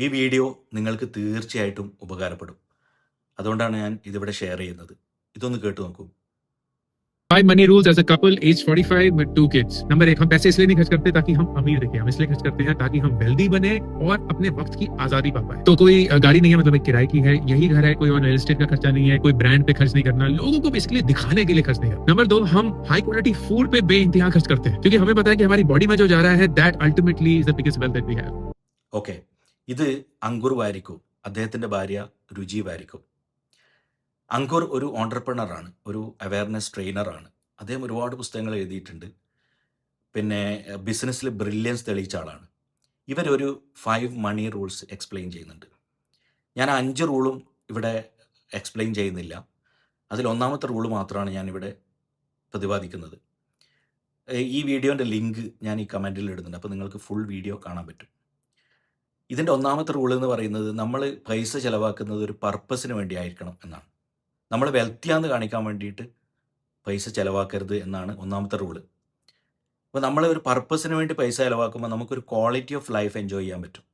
ഈ വീഡിയോ നിങ്ങൾക്ക് തീർച്ചയായിട്ടും ഉപകാരപ്പെടും. അതുകൊണ്ടാണ് ഞാൻ ഇതിവിടെ ഷെയർ ചെയ്യുന്നത്. ഇതൊന്ന് കേട്ടു നോക്കൂ. 5 money rules as a couple age 45 with 2 kids. Number 1, हम पैसे इसलिए नहीं खर्च करते ताकि हम अमीर दिखें, हम इसलिए खर्च करते हैं ताकि हम वेल्दी बने और अपने वक्त की आजादी पा पाए। तो कोई गाड़ी नहीं है, मतलब एक किराए की है, यही घर है, कोई और रियल एस्टेट का खर्चा नहीं है, कोई ब्रांड पे खर्च नहीं करना, लोगों को बेसिकली दिखाने के लिए खर्च नहीं करना। नंबर 2, हम हाई क्वालिटी फूड पे बेइंतहा खर्च करते हैं, क्योंकि हमें पता है कि हमारी बॉडी में जो जा रहा है that ultimately is the biggest wealth that we have. Okay, ഇത് അങ്കുർ വാരിക്കോ, അദ്ദേഹത്തിൻ്റെ ഭാര്യ രുചി വാരിക്കോ. അങ്കുർ ഒരു ഓണ്ടർപ്രണറാണ്, ഒരു അവയർനെസ് ട്രെയിനറാണ്. അദ്ദേഹം ഒരുപാട് പുസ്തകങ്ങൾ എഴുതിയിട്ടുണ്ട്. പിന്നെ ബിസിനസ്സിൽ ബ്രില്യൻസ് തെളിയിച്ച ആളാണ്. ഇവരൊരു 5 മണി റൂൾസ് എക്സ്പ്ലെയിൻ ചെയ്യുന്നുണ്ട്. ഞാൻ 5 റൂളും ഇവിടെ എക്സ്പ്ലെയിൻ ചെയ്യുന്നില്ല. അതിൽ ഒന്നാമത്തെ റൂള് മാത്രമാണ് ഞാനിവിടെ പ്രതിപാദിക്കുന്നത്. ഈ വീഡിയോൻ്റെ ലിങ്ക് ഞാൻ ഈ കമൻറ്റിൽ ഇടുന്നുണ്ട്, അപ്പോൾ നിങ്ങൾക്ക് ഫുൾ വീഡിയോ കാണാൻ പറ്റും. ഇതിൻ്റെ ഒന്നാമത്തെ റൂൾ എന്ന് പറയുന്നത്, നമ്മൾ പൈസ ചിലവാക്കുന്നത് ഒരു പർപ്പസിന് വേണ്ടി ആയിരിക്കണം എന്നാണ്. നമ്മൾ വെൽത്തിയാന്ന് കാണിക്കാൻ വേണ്ടിയിട്ട് പൈസ ചിലവാക്കരുത് എന്നാണ് ഒന്നാമത്തെ റൂള്. അപ്പോൾ നമ്മൾ ഒരു പർപ്പസിന് വേണ്ടി പൈസ ചിലവാക്കുമ്പോൾ നമുക്കൊരു ക്വാളിറ്റി ഓഫ് ലൈഫ് എൻജോയ് ചെയ്യാൻ പറ്റും,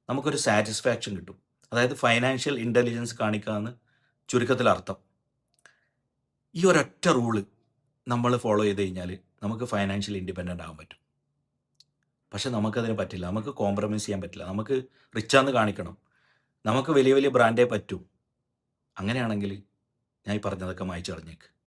നമുക്കൊരു സാറ്റിസ്ഫാക്ഷൻ കിട്ടും. അതായത് ഫൈനാൻഷ്യൽ ഇൻ്റലിജൻസ് കാണിക്കാമെന്ന് ചുരുക്കത്തിൽ അർത്ഥം. ഈ ഒരൊറ്റ റൂള് നമ്മൾ ഫോളോ ചെയ്ത് കഴിഞ്ഞാൽ നമുക്ക് ഫൈനാൻഷ്യൽ ഇൻഡിപെൻഡൻ്റ് ആകാൻ പറ്റും. പക്ഷെ നമുക്കതിന് പറ്റില്ല, നമുക്ക് കോംപ്രമൈസ് ചെയ്യാൻ പറ്റില്ല. നമുക്ക് റിച്ചാന്ന് കാണിക്കണം, നമുക്ക് വലിയ വലിയ ബ്രാൻഡേ പറ്റൂ. അങ്ങനെയാണെങ്കിൽ ഞാൻ ഈ പറഞ്ഞതൊക്കെ മായ്ച്ചു കളഞ്ഞേക്ക്.